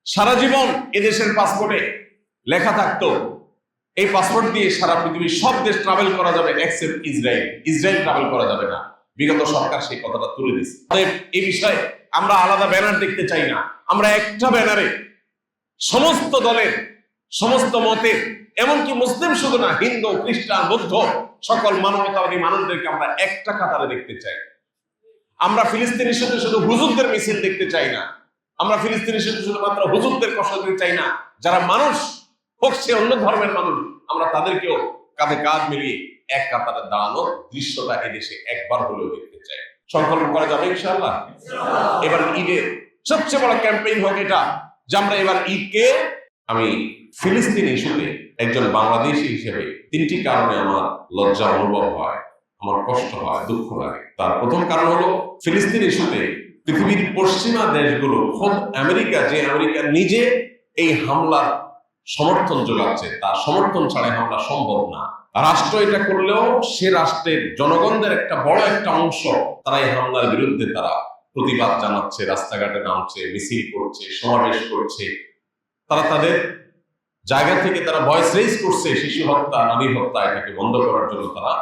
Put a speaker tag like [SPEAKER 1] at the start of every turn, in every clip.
[SPEAKER 1] সারা জীবন এদেশের পাসপোর্টে লেখা থাকতো এই পাসপোর্ট দিয়ে সারা পৃথিবীর সব দেশ ট্রাভেল করা যাবে এক্সেপ্ট ইসরায়েল। ইসরায়েল ট্রাভেল করা যাবে না। বিগত সরকার সেই কথাটা তুলে দিচ্ছে। এই বিষয়ে আমরা আলাদা ব্যানার দেখতে চাই না। আমরা একটা ব্যানারে সমস্ত দলের, সমস্ত মতের, এমনকি মুসলিম শুধু না, হিন্দু, খ্রিস্টান, বৌদ্ধ, সকল মানবতাবাদী মানুষদেরকে আমরা একটা কাতারে দেখতে চাই। আমরা ফিলিস্তিন ইস্যুতে শুধু হুজুরদের মিছিল দেখতে চাই না। আমরা ফিলিস্তিন ইস্যুতে শুধুমাত্র হুজুরদের কষ্ট দিতে চাই না। যারা মানুষ হোক, সে অন্য ধর্মের মানুষ, আমরা তাদেরকেও কাঁধে কাঁধ মিলিয়ে এক কাতারে দাঁড়ানোর দৃশ্যটা এদেশে একবার হলেও দেখতে চাই। সংকল্প করা যাবে ইনশাআল্লাহ। এবার ঈদের সবচেয়ে বড় ক্যাম্পেইন হোক এটা, যে আমরা এবার ঈদকে, আমি ফিলিস্তিন ইস্যুতে একজন বাংলাদেশী হিসেবে তিনটি কারণে আমার লজ্জা অনুভব হয়, আমার কষ্ট হয়, দুঃখ লাগে। তার প্রথম কারণ হলো, ফিলিস্তিন ইস্যুতে পৃথিবীর পশ্চিমা দেশগুলো, খোদ আমেরিকা, যে আমেরিকা নিজে এই হামলার সমর্থন যোগাচ্ছে, তার সমর্থন ছাড়া হামলা সম্ভব না। রাষ্ট্র এটা করলেও সে রাষ্ট্রের জনগণদের একটা বড় একটা অংশ তারা এই হামলার বিরুদ্ধে তারা প্রতিবাদ জানাচ্ছে, রাস্তাঘাটে নামছে, মিছিল করছে, সমাবেশ করছে। তারা তাদের জায়গা থেকে তারা ভয়েস রেজ করছে শিশু হত্যা, নারী হত্যা, এটাকে বন্ধ করার জন্য তারা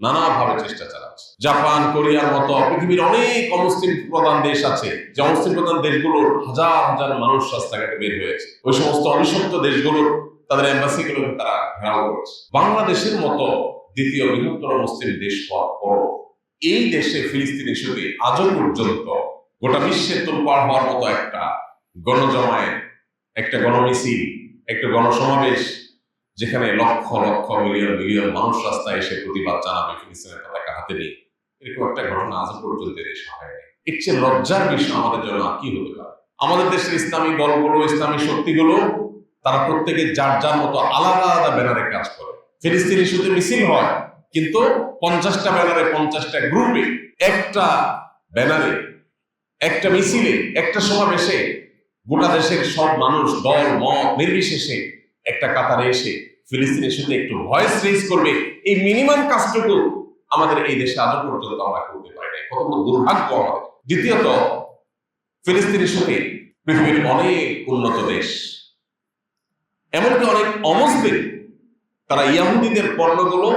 [SPEAKER 1] নানাভাবে চেষ্টা চালাচ্ছে। জাপান, কোরিয়ার মতো পৃথিবীর অনেক অমুসলিম প্রধান দেশ আছে, যে অমুসলিম প্রধান দেশগুলোর হাজার হাজার মানুষ রাস্তাঘাটে বের হয়েছে। ওই সমস্ত অনিষিদ্ধ দেশগুলোর তাদের এম্বাসিগুলোকে তারা ঘেরাও করছে। বাংলাদেশের মতো দ্বিতীয় বৃহত্তর মুসলিম দেশ হওয়ার পর এই দেশে ফিলিস্তিন ইস্যুতে আজও পর্যন্ত গোটা বিশ্বের তোলপাড় হওয়ার মতো একটা গণজমায়েত, একটা গণমিছিল, একটা গণসমাবেশ, যেখানে লক্ষ লক্ষ মিলিয়ন মিলিয়ন মানুষ রাস্তায় এসে প্রতিবাদ জানাবে ফিলিস্তিনের পতাকা হাতে নিয়ে, এরকম একটা ঘটনা আজ পর্যন্ত দেশে হয়নি। এর চেয়ে লজ্জার বিষয় আমাদের জন্য আর কি হতে পারে? আমাদের দেশের ইসলামী দলগুলো, ইসলামী শক্তিগুলো, তারা প্রত্যেকে যার যার মতো আলাদা আলাদা ব্যানারে কাজ করে। ফিলিস্তিন ইস্যুতে মিছিল হয়, কিন্তু 50টা ব্যানারে, 50টা গ্রুপে, একটা ব্যানারে, একটা মিছিলে, একটা সমাবেশে গোটা দেশের সব মানুষ, দল মত নির্বিশেষে একটা কাতারে এসে ফিলিস্তিন ইস্যুতে একটু ভয়েস রেজ করবে। এই মিনিমাম কাজটুকু আমাদের এই দেশে আজও পর্যন্ত আমরা করতে পারি না। কত বড় দুর্ভাগ্য আমাদের। দ্বিতীয়ত, ফিলিস্তিন ইস্যুতে পৃথিবীর অনেক উন্নত দেশ, এমনকি অনেক অমুসলিম, তারা ইহুদিদের পণ্যগুলো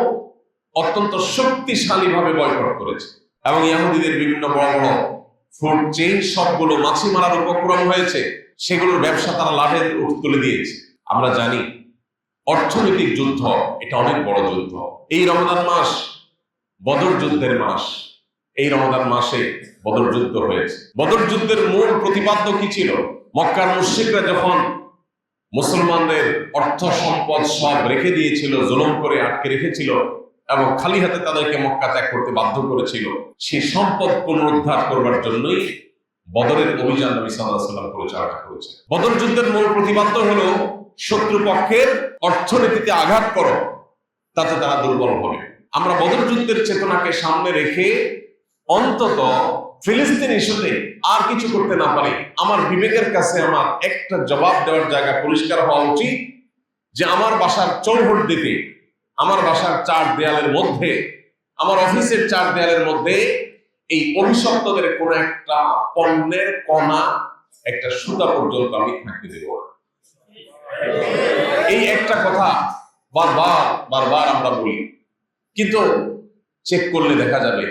[SPEAKER 1] অত্যন্ত শক্তিশালী ভাবে বয়কট করেছে, এবং ইহুদিদের বিভিন্ন বড় বড় ফুড চেইন সবগুলো মাছি মারার উপক্রম হয়েছে। সেগুলোর ব্যবসা তারা লাভের তুলে দিয়েছে। আমরা জানি অর্থনৈতিক যুদ্ধ এটা অনেক বড় যুদ্ধ। এই রমজান মাস বদর যুদ্ধের মাস। এই রমজান মাসে বদর যুদ্ধ হয়েছে। বদর যুদ্ধের মূল প্রতিপাদ্য কি ছিল? মক্কার মুশরিকরা যখন মুসলমানদের অর্থ সম্পদ সব রেখে দিয়েছিল, জুলুম করে আটকে রেখেছিল এবং খালি হাতে তাদেরকে মক্কা ত্যাগ করতে বাধ্য করেছিল, সেই সম্পদ পুনরুদ্ধার করবার জন্যই বদরের অভিযান নবী সাল্লাল্লাহু আলাইহি ওয়াসাল্লাম পরিচালনা করেছে। বদর যুদ্ধের মূল প্রতিপাদ্য হলো শত্রুপক্ষের অর্থনীতিতে আঘাত করো, তাতে তারা দুর্বল হবে। আমরা বদর যুদ্ধের চেতনাকে সামনে রেখে অন্তত ফিলিস্তিন ইস্যুতে আর কিছু করতে না পারি, আমার বিবেকের কাছে আমার একটা জবাব দেওয়ার জায়গা পরিষ্কার হওয়া উচিত, যে আমার বাসার চৌহদ্দিতে, আমার বাসার 4 দেয়ালের মধ্যে, আমার অফিসের 4 দেয়ালের মধ্যে এই অভিশপ্তদের কোন একটা পণ্যের কণা, একটা সুতা পর্যন্ত আমি থাকতে দেব না। এই একটা কথা বারবার বারবার আমরা বলি, কিন্তু চেক করলে দেখা যাবে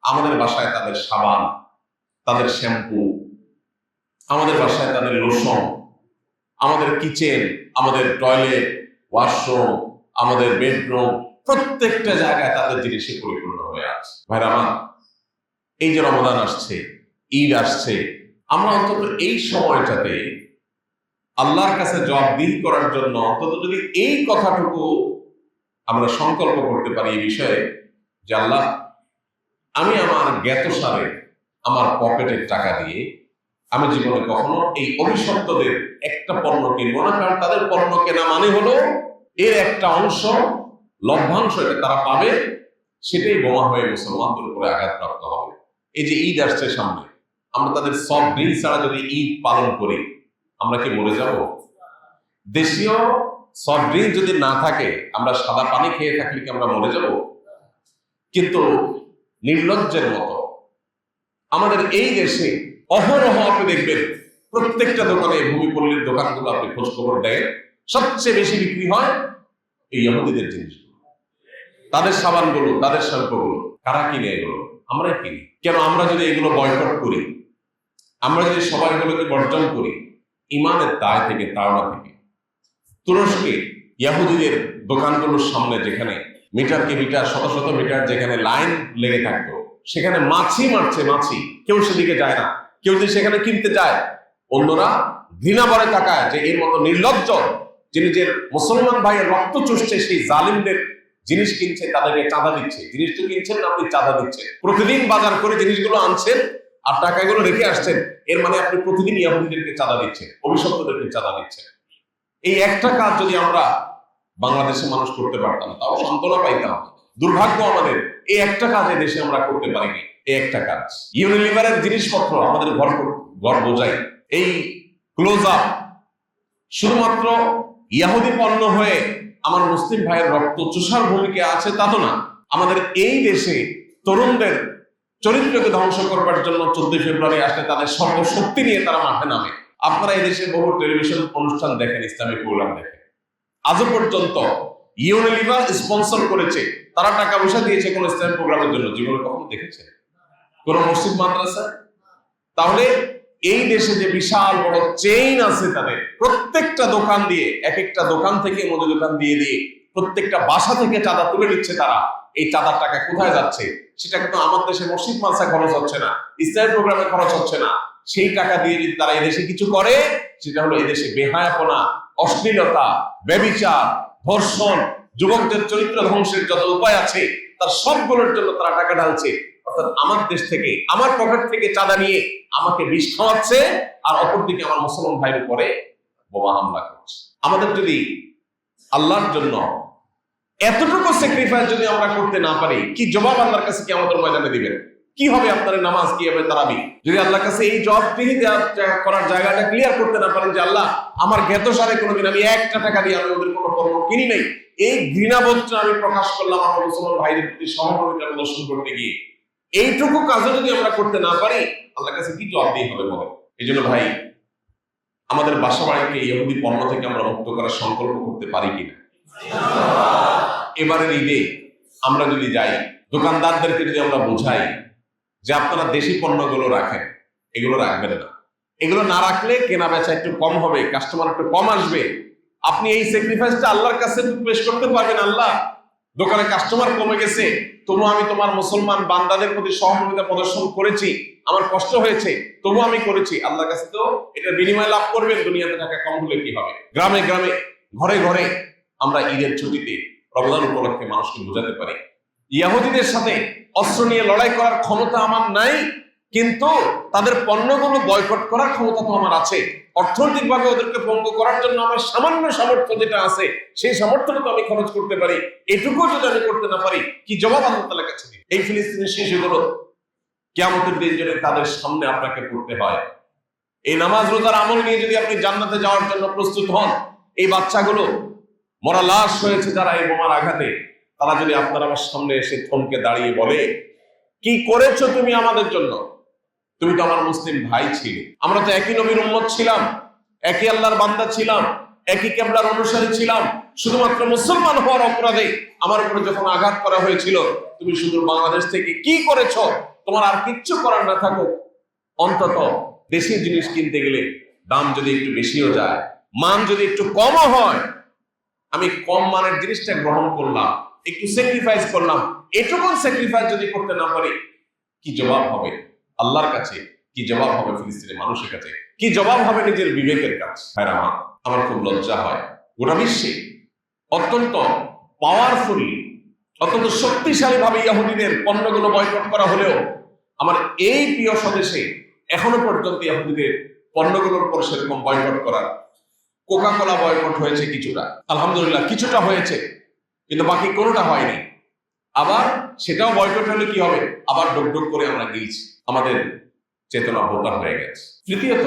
[SPEAKER 1] আমাদের বাসায় তাদের সাবান, তাদের শ্যাম্পু, আমাদের বাসায় তাদের লোশন, আমাদের কিচেন, আমাদের টয়লেট, ওয়াশরুম, আমাদের বেডরুম, প্রত্যেকটা জায়গায় তাদের জিনিসে পরিপূর্ণ হয়ে আছে। ভাইরা আমার, এই যে রমজান আসছে, ঈদ আসছে, আমরা অন্তত এই সময়টাতে আল্লাহর কাছে জবাবদিহি করার জন্য অন্তত যদি এই কথাটুকু আমরা সংকল্প করতে পারি এই বিষয়ে, যে আল্লাহ, আমি আমার জ্ঞাতসারে আমার পকেটের টাকা দিয়ে আমি জীবনে কখনো এই অভিশপ্তদের একটা পণ্য কিনবো না, কারণ তাদের পণ্য কেনা মানে হলো এর একটা অংশ, লভ্যাংশ এটা তারা পাবে, সেটাই বোমা হয়ে মুসলমানদের উপরে আঘাতপ্রাপ্ত হবে। এই যে ঈদ আসছে সামনে, আমরা তাদের সফট ড্রিঙ্কস ছাড়া যদি ঈদ পালন করি, আমরা কি মরে যাব? দেশীয় সফট ড্রিঙ্ক যদি না থাকে, আমরা সাদা পানি খেয়ে থাকলে কি আমরা মরে যাব? কিন্তু নির্লজ্জের মতো আমাদের এই দেশে অহরহ আপনি দেখবেন প্রত্যেকটা দোকানে, ভূমিপল্লীর দোকানগুলো আপনি খোঁজ খবর দেন, সবচেয়ে বেশি বিক্রি হয় এই ইহুদিদের জিনিসগুলো, তাদের সাবানগুলো, তাদের শ্যাম্পুগুলো। কারা কিনে এগুলো? আমরাই কিনি। কেন? আমরা যদি এগুলো বয়কট করি, আমরা যদি সবাই এগুলোকে বর্জন করি, ইমানের দায় থেকে, তাওনা থেকে, তুরস্কে ইহুদিদের দোকানগুলোর সামনে যেখানে মিটারকে মিটার, শত শত মিটার যেখানে লাইন লেগে থাকতো, সেখানে মাছি মারছে মাছি, কেউ সেদিকে যায় না। কেউ যদি সেখানে কিনতে যায়, অন্যরা ঘৃণা ভরে তাকায় যে এর মতো নির্লজ্জ, যিনি যে মুসলমান ভাইয়ের রক্ত চুষছে, সেই জালিমদের জিনিস কিনছে, তাদেরকে চাঁদা দিচ্ছে। জিনিস তো কিনছেন না, আপনি চাঁদা দিচ্ছেন। প্রতিদিন বাজার করে জিনিসগুলো আনছেন আর টাকাগুলো রেখে আসছেন, এর মানে আপনি প্রতিদিন ইহুদিদেরকে চাঁদা দিচ্ছেন, অভিশপ্তদেরকে চাঁদা দিচ্ছেন। এই একটা কাজ যদি আমরা বাংলাদেশের মানুষ করতে পারতাম, তাও সান্ত্বনা পাইতাম। দুর্ভাগ্য আমাদের, এই একটা কাজ এই দেশে আমরা করতে পারিনি। এই একটা কাজ, ইউনিলিভারের জিনিসপত্র আমাদের ঘর বোঝাই, এই ক্লোজ আপ শুধুমাত্র ইহুদি পণ্য হয়ে আমার মুসলিম ভাইয়ের রক্ত চুষার ভূমিকা আছে তা তো না। আমাদের এই দেশে তরুণদের চরিত্রকে ধ্বংস করবার জন্য 14 ফেব্রুয়ারি আসলে তাদের সর্বশক্তি নিয়ে তারা মাঠে নামে। আপনারা এই দেশে বহু টেলিভিশন অনুষ্ঠান দেখেন, ইসলামিক প্রোগ্রাম দেখেন, আজও পর্যন্ত ইউনিলিভার স্পন্সর করেছে, তারা টাকা পয়সা দিয়েছে কোন ইসলামিক প্রোগ্রামের জন্য? জীবনে কখনো দেখেছে কোন মসজিদ মাদ্রাসা? তাহলে এই দেশে যে বিশাল বড় চেইন আছে, তাদের প্রত্যেকটা দোকান দিয়ে, এক একটা দোকান থেকে, মুদি দোকান দিয়ে দিয়ে প্রত্যেকটা বাসা থেকে চাঁদা তুলে নিচ্ছে তারা। এই চাঁদার টাকা কোথায় যাচ্ছে? সেটা কিন্তু আমার দেশে মসজিদ মাদ্রাসা খরচ হচ্ছে না, ইসলামিক প্রোগ্রামে খরচ হচ্ছে না। সেই টাকা দিয়ে যদি তারা এদেশে কিছু করে, সেটা হলো এদেশে বেহায়াপনা, অশ্লীলতা, ব্যভিচার, ধর্ষণ, যুবকদের চরিত্র ধ্বংসের যত উপায় আছে, তার সবগুলোর জন্য তারা টাকা ঢালছে। অর্থাৎ আমার দেশ থেকে, আমার পকেট থেকে চাঁদা নিয়ে আমাকে বিষ খাওয়াচ্ছে, আর অপরদিকে আমার মুসলমান ভাইয়ের উপরে বোমা হামলা করছে। আমাদের যদি আল্লাহর জন্য এতটুকু স্যাক্রিফাইস যদি আমরা করতে না পারি, কি জবাব আল্লাহর কাছে কিয়ামতের ময়দানে দিবেন? কি হবে আপনার নামাজ, কি হবে তারাবি? যদি আল্লাহর কাছে এই জবাবদিহি করার জায়গাটা ক্লিয়ার করতে না পারেন যে আল্লাহ, আমার জ্ঞাতসারে কোনোদিন আমি একটা টাকা দিয়ে আমি ওদের কোনো পণ্য কিনি নাই, এই ঘৃণাবোধটা আমি প্রকাশ করলাম আমার মুসলমান ভাইদের প্রতি সহমর্মিতা প্রদর্শন করতে গিয়ে, এইটুকু কাজও যদি আমরা করতে না পারি, আল্লাহর কাছে কি জবাব দিয়ে হবে বলেন? এই জন্য ভাই, আমাদের বাসা বাড়িকে ইহুদি পণ্য থেকে আমরা মুক্ত করার সংকল্প করতে পারি কিনা? এবারের ঈদে আমরা যদি যাই, দোকানদারদেরকে যদি আমরা বোঝাই যে আপনারা দেশি পণ্যগুলো রাখেন, এগুলো রাখবেন না, এগুলো না রাখলে কেনা বেচা একটু কম হবে, কাস্টমার একটু কম আসবে। আপনি এই স্যাক্রিফাইসটা আল্লাহর কাছে পেশ করতে পারবেন। আল্লাহ, দোকানে কাস্টমার কমে গেছে, তবু আমি তোমার মুসলমান বান্দাদের প্রতি সহমর্মিতা প্রদর্শন করেছি, আমার কষ্ট হয়েছে, তবু আমি করেছি। আল্লাহর কাছে তো এটা বিনিময় লাভ করবেন। দুনিয়াতে টাকা কম হলে কি হবে? গ্রামে গ্রামে, ঘরে ঘরে আমরা ঈদের ছুটিতে, রমজান উপলক্ষে মানুষকে বোঝাতে পারি, ইহুদিদের সাথে অস্ত্র নিয়ে লড়াই করার ক্ষমতা আমার নাই, কিন্তু তাদের পণ্যগুলো বয়কট করার ক্ষমতা তো আমার আছে। অর্থনৈতিকভাবে ওদেরকে ভঙ্গ করার জন্য আমার সামান্য সামর্থ্য যেটা আছে, সেই সামর্থ্যটা তো আমি খরচ করতে পারি। এটুকু যদি আমি করতে না পারি, কি জবাব আল্লাহ তাআলার কাছে দিই? এই ফিলিস্তিনের শিশুগুলো কিয়ামতের দিন যদি তাদের সামনে আপনাকে পড়তে হয়, এই নামাজ রোজার আমল নিয়ে যদি আপনি জান্নাতে যাওয়ার জন্য প্রস্তুত হন, এই বাচ্চাগুলো মরা লাশ হয়েছে যারা এই বোমার আঘাতে, তারা যদি আপনার আমার সামনে এসে থমকে দাঁড়িয়ে বলে, কি করেছো তুমি আমাদের জন্য? তুমি তো আমার মুসলিম ভাই ছিলে, আমরা তো একই নবীর উম্মত ছিলাম, একই আল্লাহর বান্দা ছিলাম, একই কিবলার অনুসারী ছিলাম, শুধুমাত্র মুসলমান হওয়ার অপরাধে আমার উপরে যখন আঘাত করা হয়েছিল, তুমি শুধু বাংলাদেশ থেকে কি করেছো? তোমার আর কিচ্ছু করার না থাকো, অন্তত দেশি জিনিস কিনতে গেলে দাম যদি একটু বেশিও যায়, মান যদি একটু কমও হয়, আমি কম মানের জিনিসটা গ্রহণ করলাম, একটু স্যাক্রিফাইস করলাম। এটুকু স্যাক্রিফাইস যদি করতে না পারি, কি জবাব হবে আল্লাহর কাছে? কি জবাব হবে ফিলিস্তিনের মানুষের কাছে? কি জবাব হবে নিজের বিবেকের কাছে? আমার খুব লজ্জা হয়, গোটা বিশ্বে অত্যন্ত পাওয়ারফুলি, অত্যন্ত শক্তিশালী ভাবে ইহুদিদের পণ্যগুলো বয়কট করা হলেও আমার এই প্রিয় স্বদেশে এখনো পর্যন্ত ইহুদিদের পণ্যগুলোর উপর সেরকম বয়কট করার, কোকা কোলা বয়কট হয়েছে কিছুটা, আলহামদুলিল্লাহ কিছুটা হয়েছে, কিন্তু বাকি কোনোটা হয়নি। আবার সেটাও বয়কট হলে কি হবে? আবার ডুক করে আমরা গিয়েছি, আমাদের চেতনা বোকা হয়ে গেছে। তৃতীয়ত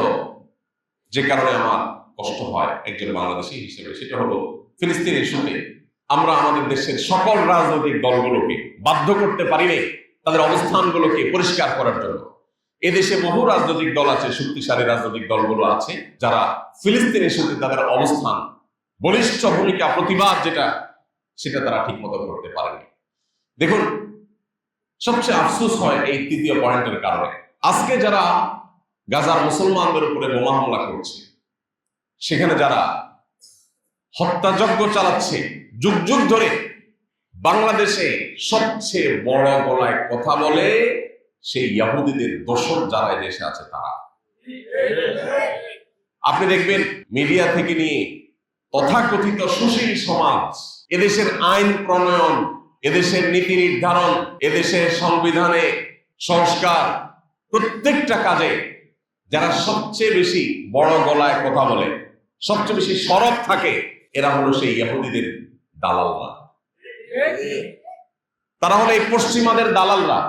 [SPEAKER 1] যে কারণে আমার কষ্ট হয় একজন বাংলাদেশী হিসেবে, সেটা হলো ফিলিস্তিন ইস্যুতে আমরা আমাদের দেশের সকল রাজনৈতিক দলগুলোকে বাধ্য করতে পারি নাই তাদের অবস্থানগুলোকে পরিষ্কার করার জন্য। এদেশে বহু রাজনৈতিক দল আছে, শক্তিশালী রাজনৈতিক দলগুলো আছে যারা ফিলিস্তিনের সাথে তাদের অবস্থান, বলিষ্ঠ ভূমিকা, প্রতিবাদ সেটা তারা ঠিক মতো করতে পারেনি। দেখুন, সবচেয়ে আফসোস হয় এই তৃতীয় পয়েন্টের কারণে। আজকে যারা গাজার মুসলমানদের উপরে বোমা হামলা করছে, সেখানে যারা হত্যাযজ্ঞ চালাচ্ছে যুগ যুগ ধরে, বাংলাদেশে সবচেয়ে বড় গলায় কথা বলে সেই ইহুদিদের দোসর যারা দেশে আছে তারা। আপনি দেখবেন মিডিয়া থেকে নিয়ে তথাকথিত সুশীল সমাজ, এদেশের আইন প্রণয়ন, এদেশের নীতি নির্ধারণ, এদেশের সংবিধানে সংস্কার, প্রত্যেকটা কাজে যারা সবচেয়ে বেশি বড় গলায় কথা বলে, সবচেয়ে বেশি সরব থাকে, এরা হলো সেই ইহুদিদের দালালরা। তারা হলো এই পশ্চিমাদের দালালরা।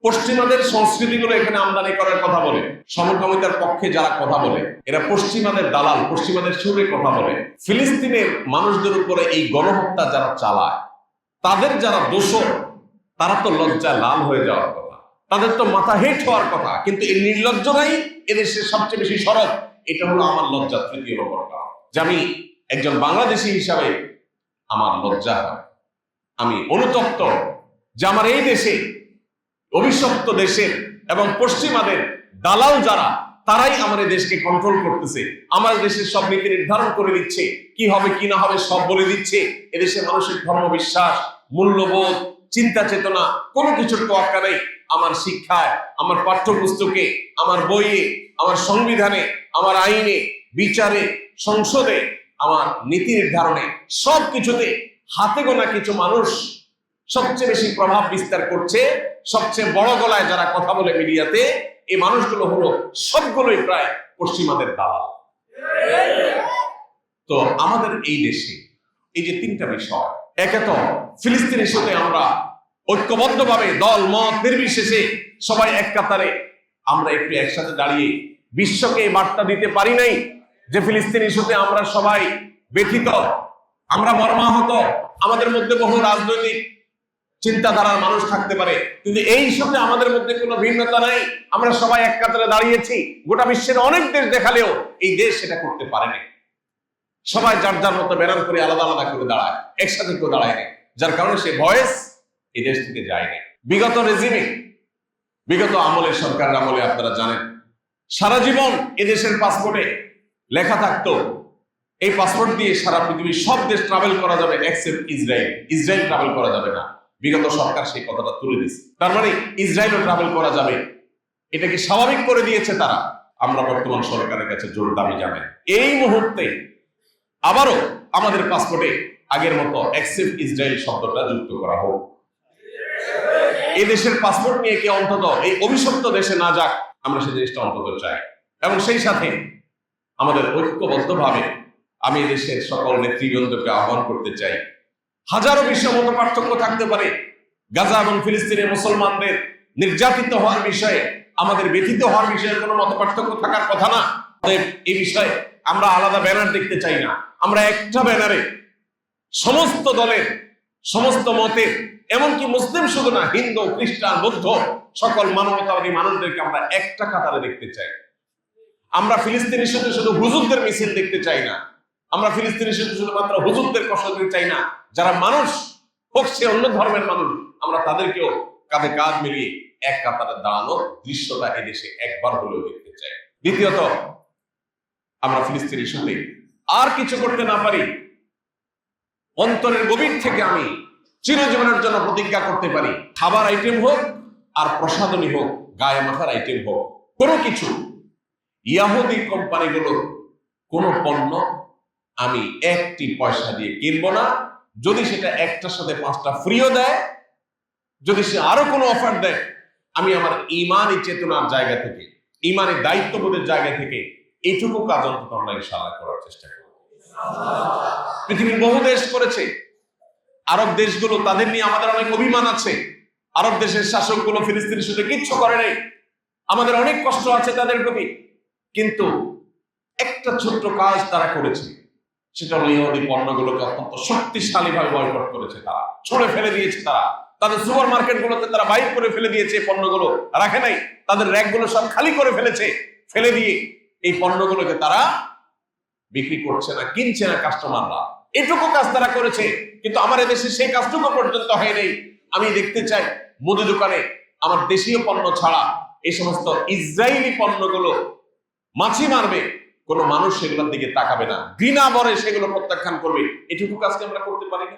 [SPEAKER 1] পশ্চিমাদের সংস্কৃতিগুলো এখানে আমদানি করার কথা বলে, সমকামিতার পক্ষে যারা কথা বলে, এরা পশ্চিমাদের দালাল, পশ্চিমাদের সুরে কথা বলে। ফিলিস্তিনের মানুষদের উপরে এই গণহত্যা যারা চালায়, তাদের যারা দোষর, তারা তো লজ্জায় লাল হয়ে যাওয়ার কথা, তাদের তো মাথা হেট হওয়ার কথা, কিন্তু এই নির্লজ্জরাই এদেশের সবচেয়ে বেশি সরব। এটা হলো আমার লজ্জা তৃতীয় নম্বর কারণ, যে আমি একজন বাংলাদেশী হিসাবে আমার লজ্জা হয়, আমি অনুতপ্ত যে আমার এই দেশে, অভিশপ্ত দেশের এবং পশ্চিমাদের দালাল যারা, তারাই আমার এই দেশকে কন্ট্রোল করতেছে, আমার দেশের সব নীতি নির্ধারণ করে দিচ্ছে, কি হবে কি না হবে সব বলে দিচ্ছে। এদেশে মানুষের ধর্মবিশ্বাস, মূল্যবোধ, চিন্তা চেতনা কোনো কিছুর তোয়াক্কা নেই। আমার শিক্ষায়, আমার পাঠ্যপুস্তকে, আমার বইয়ে, আমার সংবিধানে, আমার আইনে, বিচারে, সংসদে, আমার নীতি নির্ধারণে, সব কিছুতে হাতে গোনা কিছু মানুষ সবচেয়ে বেশি প্রভাব বিস্তার করছে। সবচেয়ে বড় গলায় যারা কথা বলে মিডিয়াতে, এই মানুষগুলো হলো সবগুলোই প্রায় পশ্চিমাদের দালাল। তো আমাদের এই দেশে এই যে তিনটা বিষয়, একে তো ফিলিস্তিন ইস্যুতে আমরা ঐক্যবদ্ধভাবে দল মত নির্বিশেষে সবাই এক কাতারে আমরা একটু একসাথে দাঁড়িয়ে বিশ্বকে এই বার্তা দিতে পারি নাই যে ফিলিস্তিন ইস্যুতে আমরা সবাই ব্যথিত, আমরা মর্মাহত। আমাদের মধ্যে বহু রাজনৈতিক চিন্তাধারার মানুষ থাকতে পারে, কিন্তু এই ইস্যুতে আমাদের মধ্যে কোনো ভিন্নতা নাই। আমরা সবাই এক কাতারে দাঁড়িয়েছি। গোটা বিশ্বের অনেক দেশ দেখালেও এই দেশ সেটা করতে পারেনি। সবাই যার যার মতো ব্যানার করে আলাদা আলাদা করে দাঁড়ায়, একসাথে কেউ দাঁড়ায় না, যার কারণে সে ভয়েস এই দেশ থেকে যায়নি। বিগত রেজিমে, বিগত আমলের সরকারের আমলে আপনারা জানেন, সারা জীবন এদেশের পাসপোর্টে লেখা থাকতো এই পাসপোর্ট দিয়ে সারা পৃথিবীর সব দেশ ট্রাভেল করা যাবে এক্সেপ্ট ইসরায়েল। ইসরায়েল ট্রাভেল করা যাবে না। বিগত সরকার সেই কথাটা তুলে দিয়েছে, তার মানে ইসরায়েলও ট্রাভেল করা যাবে। এটাকে স্বাভাবিক করে দিয়েছে তারা। আমরা বর্তমান সরকারের কাছে জোর দাবি জানাই, এই মুহূর্তে আবারও আমাদের পাসপোর্টে আগের মতো এক্সেপ্ট ইসরায়েল শব্দটা যুক্ত করা হোক। এই দেশের পাসপোর্ট নিয়ে কে অন্তত এই অভিশপ্ত দেশে না যাক, আমরা সেই জিনিসটা অন্তত চাই। এবং সেই সাথে আমাদের ঐক্যবদ্ধভাবে আমি দেশের সকল নেতৃবৃন্দকে আহ্বান করতে চাই, হাজারো বিশ্ব মত পার্থক্য থাকতে পারে, গাজা এবং ফিলিস্তিনের মুসলমানদের নির্যাতিত হওয়ার বিষয়ে, আমাদের ব্যথিত হওয়ার বিষয়ে কোনো মত পার্থক্য থাকার কথা না। এই বিষয়ে আমরা আলাদা ব্যানার দেখতে চাই না। আমরা একটা ব্যানারে সমস্ত দলের, সমস্ত মতের, এমনকি মুসলিম শুধু না, হিন্দু, খ্রিস্টান, বৌদ্ধ, সকল মানবতাবাদী মানুষদেরকে আমরা একটা কাতারে দেখতে চাই। আমরা ফিলিস্তিনের সাথে শুধু হুজুরদের মিছিল দেখতে চাই না। আমরা ফিলিস্তিনের সাথে শুধুমাত্র হুজুরদের কষ্ট দিতে চাই না। যারা মানুষ হোক, সে অন্য ধর্মের মানুষ, আমরা তাদেরকেও কাঁধে কাঁধ মিলিয়ে এক কাতারে দাঁড়ানোর দৃশ্যটা এদেশে একবার হলেও দেখতে চাই। দ্বিতীয়ত, আমরা ফিলিস্তিন ইস্যুতে আর কিছু করতে না পারি, অন্তরের গভীর থেকে আমি চিরজীবনের জন্য প্রতিজ্ঞা করতে পারি, খাবার আইটেম হোক আর প্রসাধনী হোক, গায়ে মাথার আইটেম হোক, কোনো কিছু ইহুদি কোম্পানিগুলোর কোন পণ্য আমি একটি পয়সা দিয়ে কিনবো না। যদি সেটা একটার সাথে 5টা ফ্রিও দেয়, যদি সে আরো কোনো অফার দেয়, আমি আমার ইমানি চেতনার জায়গা থেকে, ইমানি দায়িত্ববোধের জায়গা থেকে এইটুকু কাজ অন্তত আমরা ইনশাআল্লাহ করার চেষ্টা করব। পৃথিবীর বহু দেশ করেছে, আরব দেশগুলো, তাদের নিয়ে আমাদের অনেক অভিমান আছে। আরব দেশের শাসকগুলো ফিলিস্তিনের সাথে কিচ্ছু করে নাই, আমাদের অনেক কষ্ট আছে তাদের প্রতি। কিন্তু একটা ছোট্ট কাজ তারা করেছে, সেটা হলো ইহুদি পণ্যগুলোকে অত্যন্ত শক্তিশালী ভাবে বয়কট করেছে, তারা ছড়ে ফেলে দিয়েছে। তারা তাদের সুপার মার্কেট গুলোতে তারা বাইর করে ফেলে দিয়েছে, পণ্যগুলো রাখে নাই, তাদের র্যাক গুলো সব খালি করে ফেলেছে, ফেলে দিয়ে এই পণ্যগুলোকে তারা বিক্রি করছে না, কিনছে না কাস্টমাররা। এটুকু কাজ তারা করেছে, কিন্তু আমার দেশে সেই কাজটুকু পর্যন্ত হয় নাই। আমি দেখতে চাই মুদি দোকানে আমার দেশীয় পণ্য ছাড়া এই সমস্ত ইসরায়েলি পণ্যগুলো মাছি মারবে, কোনো মানুষ সেগুলোর দিকে তাকাবে না, ঘৃণা ভরে সেগুলো প্রত্যাখ্যান করবে। এটুকু কাজকে আমরা করতে পারি না।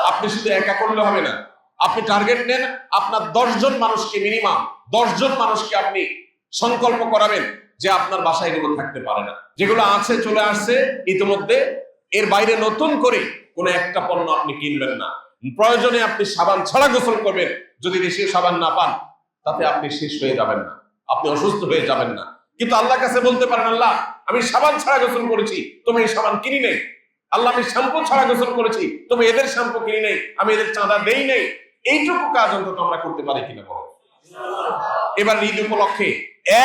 [SPEAKER 1] আপনি শুধু একা করলে হবে না, আপনি টার্গেট নেন, আপনার 10 জন মানুষকে, মিনিমাম 10 জন মানুষকে আপনি সংকল্প করাবেন যে আপনার বাসায় এগুলো থাকতে পারে না, যেগুলো আছে চলে আসছে ইতিমধ্যে, এর বাইরে নতুন করে কোন একটা পণ্য আপনি কিনবেন না। প্রয়োজনে আপনি সাবান ছাড়া গোসল করবেন, যদি দেশীয় সাবান না পান তাতে আপনি শেষ হয়ে যাবেন না, আপনি অসুস্থ হয়ে যাবেন না। কিন্তু আল্লাহর কাছে বলতে পারেন, আল্লাহ আমি সাবান ছাড়া গোসল করেছি, তুমি এই সাবান কিনি নেই। আল্লাহ আমি শ্যাম্পু ছাড়া গোসল করেছি, তুমি এদের শ্যাম্পু কিনি নেই, আমি এদের চাঁদা দেই নেই। এইটুকু কাজ অন্তত আমরা করতে পারি কিনা বলো। এবার ঈদ উপলক্ষে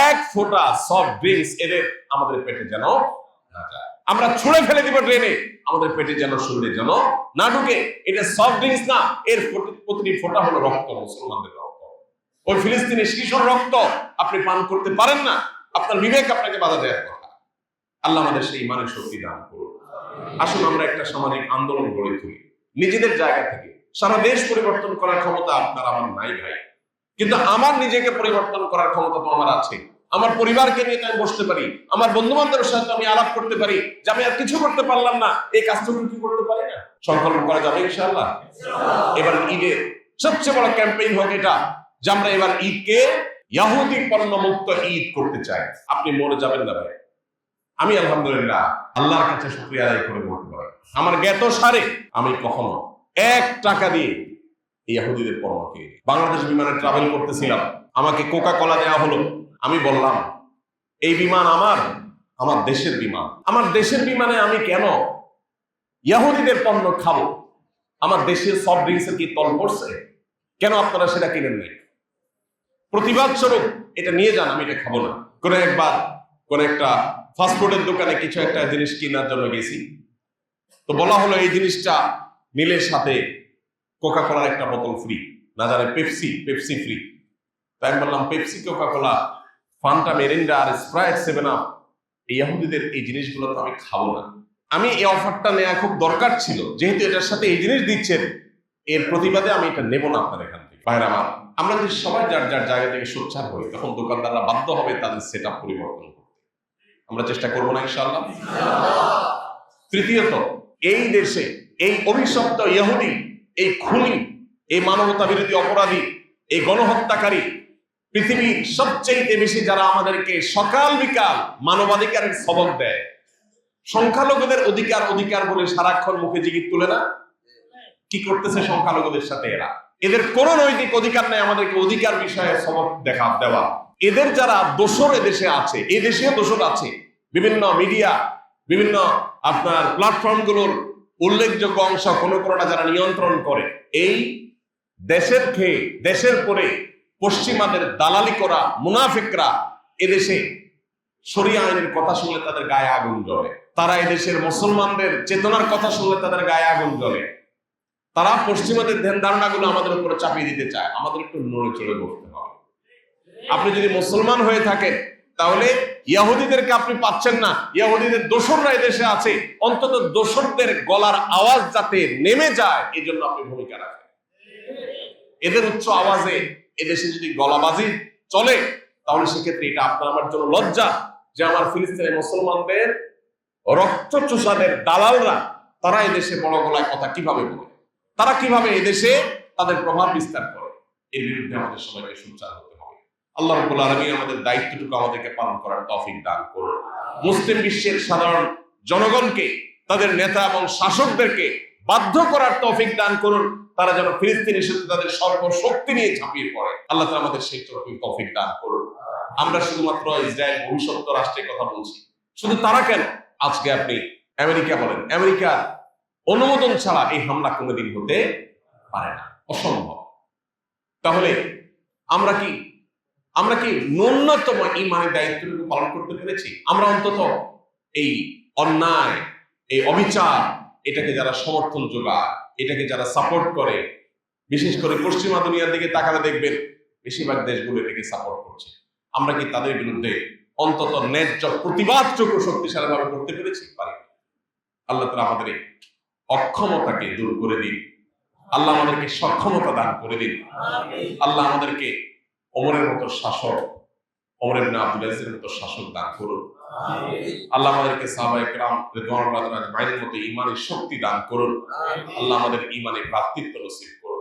[SPEAKER 1] 1 ফোঁটা সফট ড্রিঙ্কস এদের আমাদের পেটে যেন না যায়, আমরা ছুঁড়ে ফেলে দিব ড্রেনে, আমাদের পেটে যেন, শরীরে যেন না ঢুকে। এটা সফট ড্রিঙ্কস না, এর প্রতিটি ফোঁটা হলো রক্ত, মুসলমানদের রক্ত, ওই ফিলিস্তিনি শিশুর রক্ত। আপনি পান করতে পারেন না, আপনার বিবেক আপনাকে বাধা দেওয়ার কথা। আল্লাহ আমাদের সেই ইমানের শক্তি দান করুন। আসুন আমরা একটা সামাজিক আন্দোলন গড়ে তুলি নিজেদের জায়গা থেকে। সারা দেশ পরিবর্তন করার ক্ষমতা আপনার আমার নাই ভাই, কিন্তু আমার নিজেকে পরিবর্তন করার ক্ষমতা তো আমার আছে। আমার পরিবারকে নিয়ে আমি বসতে পারি, আমার বন্ধু বান্ধবের সাথে আমি আলাপ করতে পারি যে আমি আর কিছু করতে পারলাম না, এই কাজটুকু কি করতে পারি না? সংকল্প করা যাবে ইনশাআল্লাহ। এবার ঈদের সবচেয়ে বড় ক্যাম্পেইন হোক এটা, যে আমরা এবার ঈদকে ইহুদি পণ্য মুক্ত ঈদ করতে চাই। আপনি মরে যাবেন না ভাই। আমি আলহামদুলিল্লাহ আল্লাহর কাছে শুকরিয়া আদায় করে বলতে পারি, আমার জ্ঞাত সারে আমি কখনো 1 টাকা দিয়ে ইহুদিদের পণ্য কিনি। বাংলাদেশ বিমানে ট্রাভেল করতেছিলাম, আমাকে কোকা কোলা দেওয়া হলো। আমি বললাম এই বিমান আমার দেশের বিমান, আমার দেশের বিমানে আমি কেন ইহুদিদের পণ্য খাবো? আমার দেশের সফট ড্রিঙ্কস এর কি তল পড়ছে? কেন আপনারা সেটা কিনেন নাই? প্রতিবাদ স্বরূপ এটা নিয়ে যান, আমি এটা খাবো না। কোন একটা ফাস্টফুডের দোকানে কিছু একটা জিনিস কেনার জন্য গেছি, তো বলা হলো এই জিনিসটা নিলে সাথে কোকা কোলার একটা বোতল ফ্রি, না জানে পেপসি ফ্রি। তাই আমি বললাম Pepsi, Coca Cola, Fanta, Mirinda আর স্প্রাইট, 7 আপ, এই ইহুদিদের এই জিনিসগুলো তো আমি খাবো না। আমি এই অফারটা নেওয়া খুব দরকার ছিল, যেহেতু এটার সাথে এই জিনিস দিচ্ছেন, এর প্রতিবাদে আমি এটা নেব না আপনার এখান থেকে। ভাইরা আমার, আমরা যদি সবাই যার যার জায়গা থেকে সোচ্চার হই, তখন দোকানদাররা বাধ্য হবে তাদের সেটআপ পরিবর্তন করতে। আমরা চেষ্টা করবো না ইনশাআল্লাহ? তৃতীয়ত, এই দেশে এই অভিশপ্ত ইহুদি, এই খুনি, এই মানবতা বিরোধী অপরাধী, এই গণহত্যাকারী, পৃথিবীর সবচেয়ে বেশি যারা আমাদেরকে সকাল বিকাল মানবাধিকারের সবক দেয়, সংখ্যালঘুদের অধিকার বলে সারাক্ষণ মুখে জিগির তুলে না, কি করতেছে সংখ্যালঘুদের সাথে এরা? এদের কোন নৈতিক অধিকার নেই আমাদেরকে অধিকার বিষয়ে সবক দেওয়া। এদের যারা দোসর এদেশে আছে, এই দেশেও দোসর আছে, বিভিন্ন মিডিয়া, বিভিন্ন আপনার প্ল্যাটফর্ম গুলোর উল্লেখযোগ্য অংশ কোনটা যারা নিয়ন্ত্রণ করে, এই দেশের খেয়ে দেশের পরে পশ্চিমাদের দালালি করা মুনাফিকরা এদেশে শরিয়া আইনের কথা শুনলে তাদের গায়ে আগুন জ্বলে। তারা এদেশের মুসলমানদের চেতনার কথা শুনলে তাদের গায়ে আগুন জ্বলে। তারা পশ্চিমাদের ধ্যান ধারণাগুলো আমাদের উপরে চাপিয়ে দিতে চায়। আমাদের একটু নড়ে চড়ে বসতে হবে। আপনি যদি মুসলমান হয়ে থাকেন, তাহলে ইহুদিদেরকে আপনি পাচ্ছেন না। ইহুদিদের দোসররা এদেশে আছে, অন্তত দোসরদের গলার আওয়াজ যাতে নেমে যায়, এই জন্য আপনি ভূমিকা রাখেন। এদের উচ্চ আওয়াজে এদেশে যদি গলাবাজি চলে, তাহলে সেক্ষেত্রে এটা আপনার আমার জন্য লজ্জা যে আমার ফিলিস্তিনের মুসলমানদের রক্ত চোষাদের দালালরা তারা এদেশে বড় গলায় কথা কিভাবে বলে, তারা কিভাবে এদেশে তাদের প্রভাব বিস্তার করে। এর বিরুদ্ধে আমাদের সবাইকে সোচ্চার হতে হবে। আল্লাহ রাব্বুল আলামিন আমাদের দায়িত্বটুকু আমাদেরকে পালন করার তৌফিক দান করুন। মুসলিম বিশ্বের সাধারণ জনগণকে, তাদের নেতা এবং শাসকদেরকে বাধ্য করার তৌফিক দান করুন, তারা যেন ফিলিস্তিনের সাথে তাদের সর্বশক্তি নিয়ে ঝাঁপিয়ে পড়ে। আল্লাহ তাআলা আমাদের সেই তৌফিক দান করুন। আমরা শুধুমাত্র ইসরায়েল ভবিষ্যৎ রাষ্ট্রের কথা বলছি, শুধু তারা কেন, আজকে আপনি আমেরিকা বলেন, আমেরিকার অনুমোদন ছাড়া এই হামলা কোনোদিন হতে পারে না, অসম্ভব। তাহলে আমরা কি ন্যূনতম ইমানের দায়িত্বটুকু পালন করতে পেরেছি? আমরা অন্তত এই অন্যায়, এই অবিচার, এটাকে যারা সমর্থন যোগায়, এটাকে যারা সাপোর্ট করে, বিশেষ করে পশ্চিমা দুনিয়ার দিকে তাকালে দেখবেন বেশিরভাগ দেশগুলো এটাকে সাপোর্ট করছে। আমরা কি তাদের বিরুদ্ধে অন্তত ন্যায্য প্রতিবাদযোগ্য শক্তিশালী ভাবে করতে পেরেছি? পারি। আল্লাহ তাআলা আমাদের এই অক্ষমতাকে দূর করে দিন। আল্লাহ আমাদেরকে সক্ষমতা দান করে দিন। আল্লাহ আমাদেরকে ওমরের মতো শাসক, ওমর ইবনে আব্দুল আজিজের মতো শাসক দান করুন। আল্লাহ আমাদেরকে সাহাবায়ে কেরাম রিদওয়ানুল্লাহি আলাইহিম মতো ঈমানের শক্তি দান করুন। আল্লাহ আমাদের ঈমানে ভ্রাতৃত্ব নসিব করুন।